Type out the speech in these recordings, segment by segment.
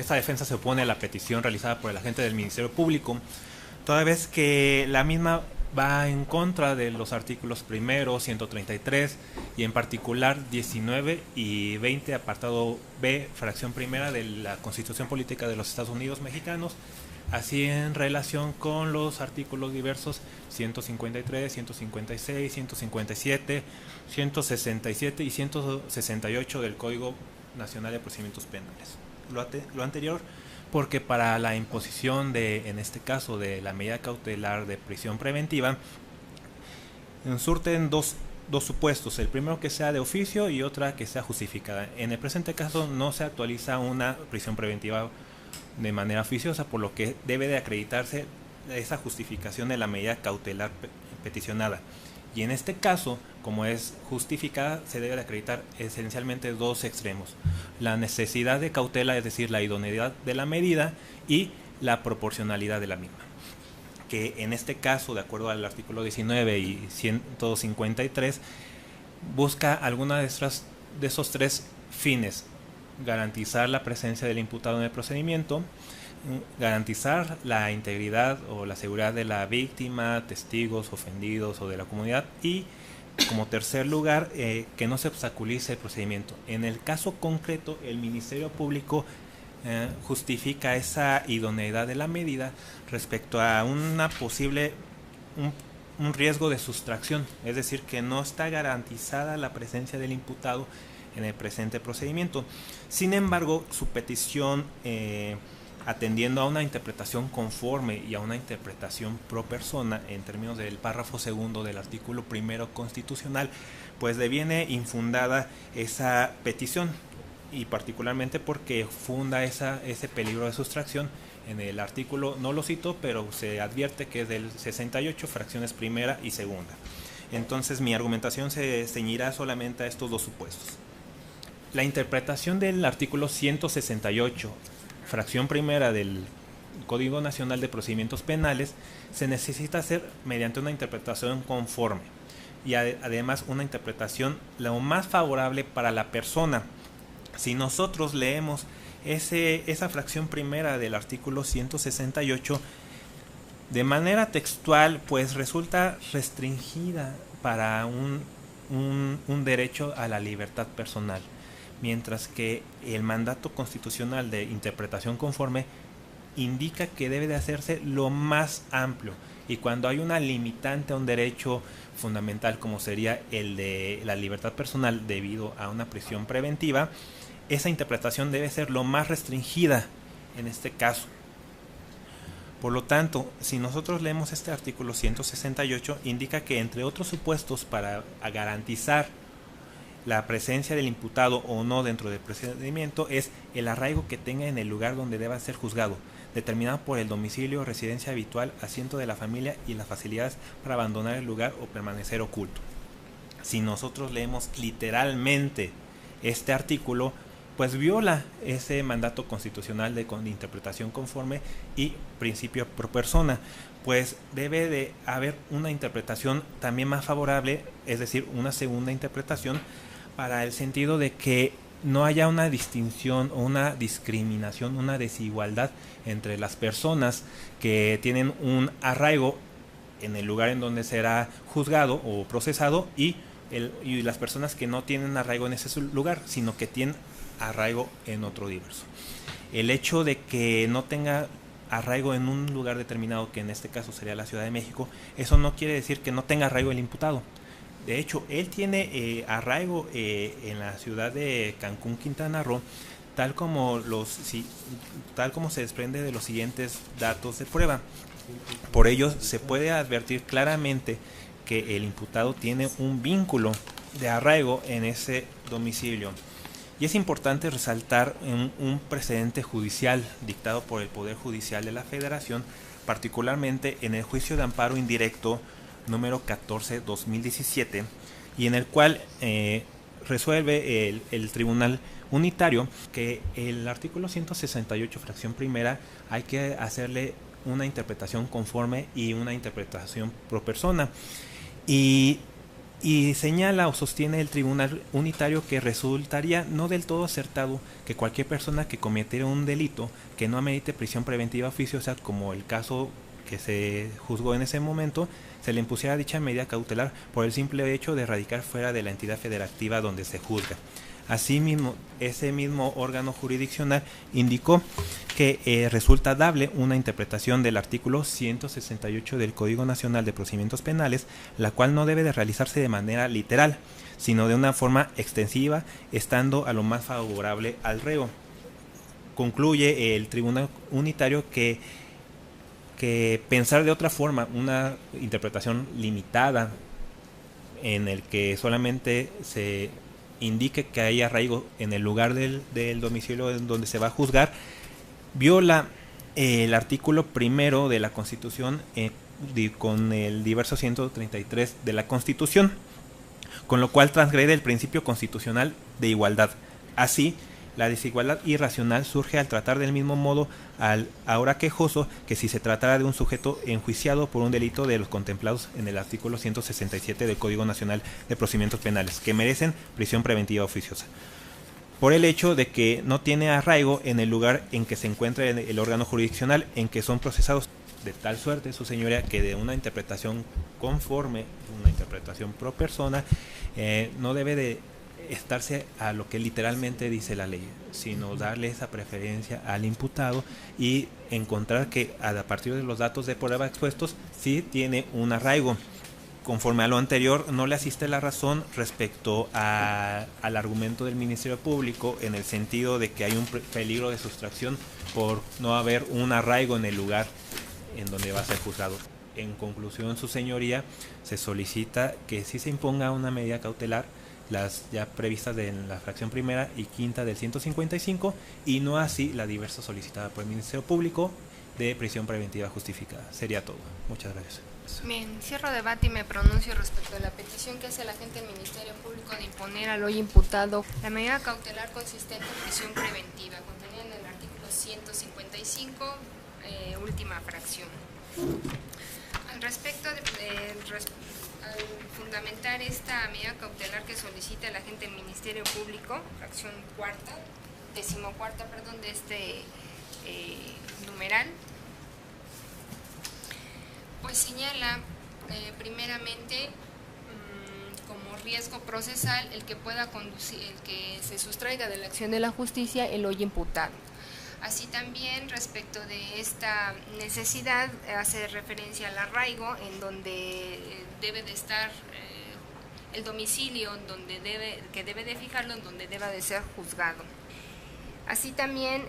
esta defensa se opone a la petición realizada por el agente del Ministerio Público, toda vez que la misma va en contra de los artículos primero, 133 y en particular 19 y 20, apartado B, fracción primera de la Constitución Política de los Estados Unidos Mexicanos, así en relación con los artículos diversos 153, 156, 157, 167 y 168 del Código Nacional de Procedimientos Penales. Lo anterior porque para la imposición de, en este caso, de la medida cautelar de prisión preventiva, surten dos supuestos, el primero que sea de oficio y otra que sea justificada. En el presente caso no se actualiza una prisión preventiva de manera oficiosa, por lo que debe de acreditarse esa justificación de la medida cautelar peticionada. Y en este caso, como es justificada, se debe de acreditar esencialmente dos extremos: la necesidad de cautela, es decir, la idoneidad de la medida, y la proporcionalidad de la misma, que en este caso, de acuerdo al artículo 19 y 153, busca alguna de esos tres fines: garantizar la presencia del imputado en el procedimiento, garantizar la integridad o la seguridad de la víctima, testigos, ofendidos o de la comunidad, y como tercer lugar, que no se obstaculice el procedimiento. En el caso concreto, el Ministerio Público justifica esa idoneidad de la medida respecto a una posible un riesgo de sustracción, es decir, que no está garantizada la presencia del imputado en el presente procedimiento. Sin embargo, su petición, atendiendo a una interpretación conforme y a una interpretación pro persona en términos del párrafo segundo del artículo primero constitucional, pues deviene infundada esa petición, y particularmente porque funda ese peligro de sustracción en el artículo, no lo cito, pero se advierte que es del 68, fracciones primera y segunda. Entonces mi argumentación se ceñirá solamente a estos dos supuestos. La interpretación del artículo 168, fracción primera del Código Nacional de Procedimientos Penales, se necesita hacer mediante una interpretación conforme y además una interpretación lo más favorable para la persona. Si nosotros leemos esa fracción primera del artículo 168 de manera textual, pues resulta restringida para un derecho a la libertad personal, mientras que el mandato constitucional de interpretación conforme indica que debe de hacerse lo más amplio, y cuando hay una limitante a un derecho fundamental como sería el de la libertad personal debido a una prisión preventiva, esa interpretación debe ser lo más restringida en este caso. Por lo tanto, si nosotros leemos este artículo 168, indica que entre otros supuestos para garantizar la presencia del imputado o no dentro del procedimiento es el arraigo que tenga en el lugar donde deba ser juzgado, determinado por el domicilio, residencia habitual, asiento de la familia y las facilidades para abandonar el lugar o permanecer oculto. Si nosotros leemos literalmente este artículo, pues viola ese mandato constitucional de interpretación conforme y principio pro persona, pues debe de haber una interpretación también más favorable, es decir, una segunda interpretación, para el sentido de que no haya una distinción o una discriminación, una desigualdad entre las personas que tienen un arraigo en el lugar en donde será juzgado o procesado y las personas que no tienen arraigo en ese lugar, sino que tienen arraigo en otro diverso. El hecho de que no tenga arraigo en un lugar determinado, que en este caso sería la Ciudad de México, eso no quiere decir que no tenga arraigo el imputado. De hecho, él tiene arraigo en la ciudad de Cancún, Quintana Roo, tal como se desprende de los siguientes datos de prueba. Por ello, se puede advertir claramente que el imputado tiene un vínculo de arraigo en ese domicilio. Y es importante resaltar un precedente judicial dictado por el Poder Judicial de la Federación, particularmente en el juicio de amparo indirecto número 14/2017, y en el cual resuelve el Tribunal Unitario que el artículo 168, fracción primera, hay que hacerle una interpretación conforme y una interpretación pro persona. Y Y señala o sostiene el tribunal unitario que resultaría no del todo acertado que cualquier persona que cometiera un delito que no amerite prisión preventiva oficiosa, como el caso que se juzgó en ese momento, se le impusiera dicha medida cautelar por el simple hecho de radicar fuera de la entidad federativa donde se juzga. Asimismo, ese mismo órgano jurisdiccional indicó que resulta dable una interpretación del artículo 168 del Código Nacional de Procedimientos Penales, la cual no debe de realizarse de manera literal, sino de una forma extensiva, estando a lo más favorable al reo. Concluye el Tribunal Unitario que pensar de otra forma, una interpretación limitada en el que solamente se indique que hay arraigo en el lugar del domicilio en donde se va a juzgar, viola el artículo primero de la Constitución con el diverso 133 de la Constitución, con lo cual transgrede el principio constitucional de igualdad. Así, la desigualdad irracional surge al tratar del mismo modo al ahora quejoso que si se tratara de un sujeto enjuiciado por un delito de los contemplados en el artículo 167 del Código Nacional de Procedimientos Penales, que merecen prisión preventiva oficiosa, por el hecho de que no tiene arraigo en el lugar en que se encuentra el órgano jurisdiccional en que son procesados, de tal suerte, su señoría, que de una interpretación conforme, una interpretación pro persona, no debe de estarse a lo que literalmente dice la ley, sino darle esa preferencia al imputado y encontrar que a partir de los datos de prueba expuestos sí tiene un arraigo. Conforme a lo anterior, no le asiste la razón respecto al argumento del Ministerio Público, en el sentido de que hay un peligro de sustracción por no haber un arraigo en el lugar en donde va a ser juzgado. En conclusión, su señoría, se solicita que sí se imponga una medida cautelar, las ya previstas en la fracción primera y quinta del 155, y no así la diversa solicitada por el Ministerio Público de prisión preventiva justificada. Sería todo. Muchas gracias. Bien, cierro debate y me pronuncio respecto a la petición que hace la agente del Ministerio Público de imponer al hoy imputado la medida cautelar consistente en prisión preventiva, contenida en el artículo 155, última fracción. Al respecto al fundamentar esta medida cautelar que solicita el agente del Ministerio Público, fracción decimocuarta, de este numeral, pues señala primeramente como riesgo procesal el que pueda conducir, el que se sustraiga de la acción de la justicia el hoy imputado. Así también, respecto de esta necesidad, hace referencia al arraigo, en donde debe de estar el domicilio, que debe de fijarlo, en donde deba de ser juzgado. Así también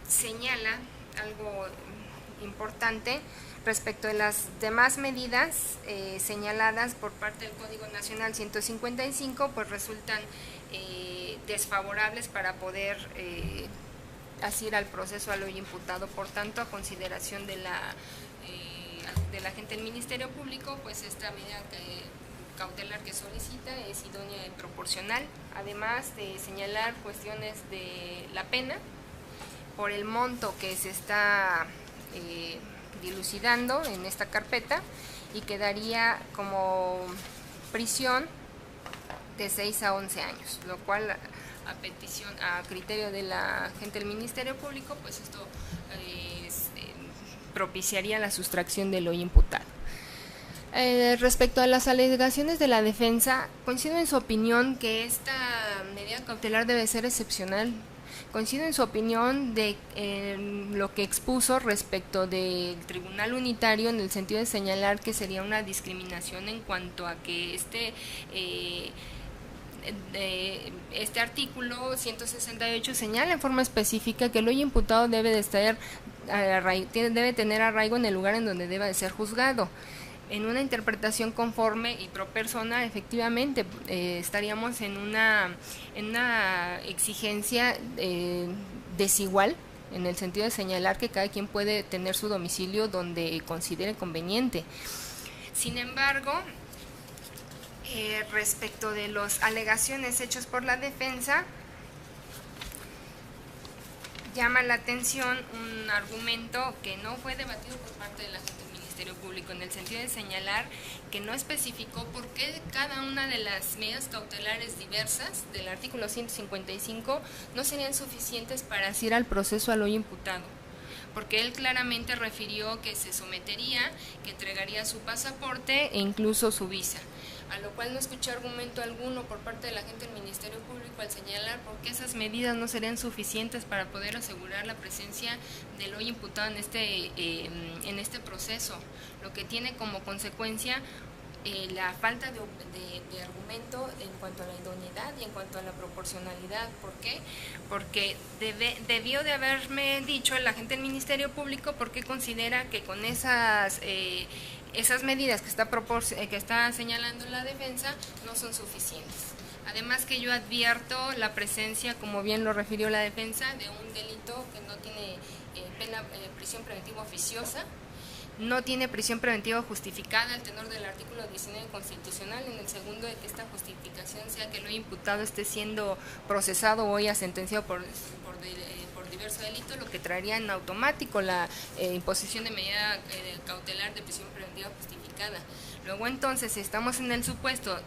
señala algo importante respecto de las demás medidas señaladas por parte del Código Nacional 155, pues resultan desfavorables para poder asir al proceso al hoy imputado. Por tanto, a consideración de la agente del Ministerio Público, pues esta medida cautelar que solicita es idónea y proporcional, además de señalar cuestiones de la pena por el monto que se está dilucidando en esta carpeta, y quedaría como prisión de 6 a 11 años, lo cual a criterio de la agente del Ministerio Público, pues esto propiciaría la sustracción del hoy imputado. Respecto a las alegaciones de la defensa, coincido en su opinión que esta medida cautelar debe ser excepcional. Coincido en su opinión de lo que expuso respecto del Tribunal Unitario, en el sentido de señalar que sería una discriminación en cuanto a que este artículo 168 señala en forma específica que el hoy imputado debe tener arraigo en el lugar en donde deba de ser juzgado. En una interpretación conforme y pro persona, efectivamente estaríamos en una exigencia desigual, en el sentido de señalar que cada quien puede tener su domicilio donde considere conveniente. Sin embargo, respecto de las alegaciones hechas por la defensa, llama la atención un argumento que no fue debatido por parte de la agente del Ministerio Ministerio Público, en el sentido de señalar que no especificó por qué cada una de las medidas cautelares diversas del artículo 155 no serían suficientes para asir al proceso al hoy imputado, porque él claramente refirió que se sometería, que entregaría su pasaporte e incluso su visa, a lo cual no escuché argumento alguno por parte de la gente del Ministerio Público al señalar por qué esas medidas no serían suficientes para poder asegurar la presencia del hoy imputado en este proceso, lo que tiene como consecuencia la falta de argumento en cuanto a la idoneidad y en cuanto a la proporcionalidad. ¿Por qué? Porque debió de haberme dicho la gente del Ministerio Público por qué considera que con esas medidas que está señalando la defensa no son suficientes. Además que yo advierto la presencia, como bien lo refirió la defensa, de un delito que no tiene prisión preventiva oficiosa, no tiene prisión preventiva justificada al tenor del artículo 19 constitucional, en el segundo de que esta justificación sea que el hoy imputado esté siendo procesado o ya sentenciado por diverso delito, lo que traería en automático la imposición de medida cautelar de prisión preventiva justificada. Luego entonces estamos en el supuesto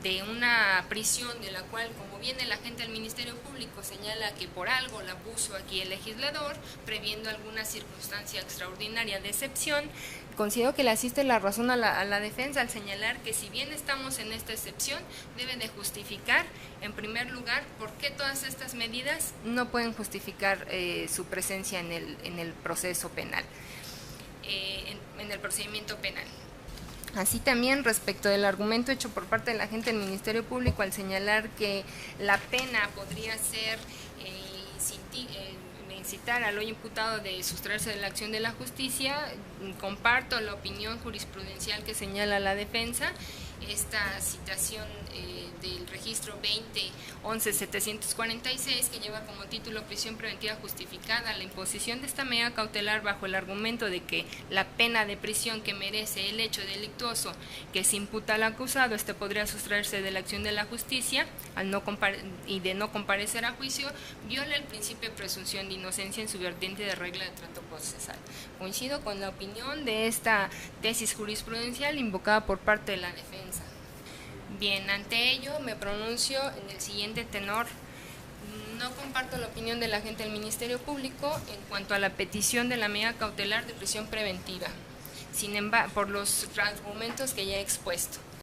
de una prisión de la cual, como viene la gente del Ministerio Público, señala que por algo la puso aquí el legislador, previendo alguna circunstancia extraordinaria de excepción. Considero que le asiste la razón a la defensa al señalar que si bien estamos en esta excepción, debe de justificar, en primer lugar, por qué todas estas medidas no pueden justificar su presencia en el proceso penal, en el procedimiento penal. Así también respecto del argumento hecho por parte de la gente del Ministerio Público al señalar que la pena podría ser incitar al hoy imputado de sustraerse de la acción de la justicia, comparto la opinión jurisprudencial que señala la defensa. Esta citación del registro 20-11-746, que lleva como título prisión preventiva justificada, la imposición de esta medida cautelar bajo el argumento de que la pena de prisión que merece el hecho delictuoso que se imputa al acusado, podría sustraerse de la acción de la justicia y de no comparecer a juicio, viola el principio de presunción de inocencia en su vertiente de regla de trato procesal. Coincido con la opinión de esta tesis jurisprudencial invocada por parte de la defensa. Bien, ante ello me pronuncio en el siguiente tenor. No comparto la opinión de la gente del Ministerio Público en cuanto a la petición de la medida cautelar de prisión preventiva, sin embargo, por los argumentos que ya he expuesto.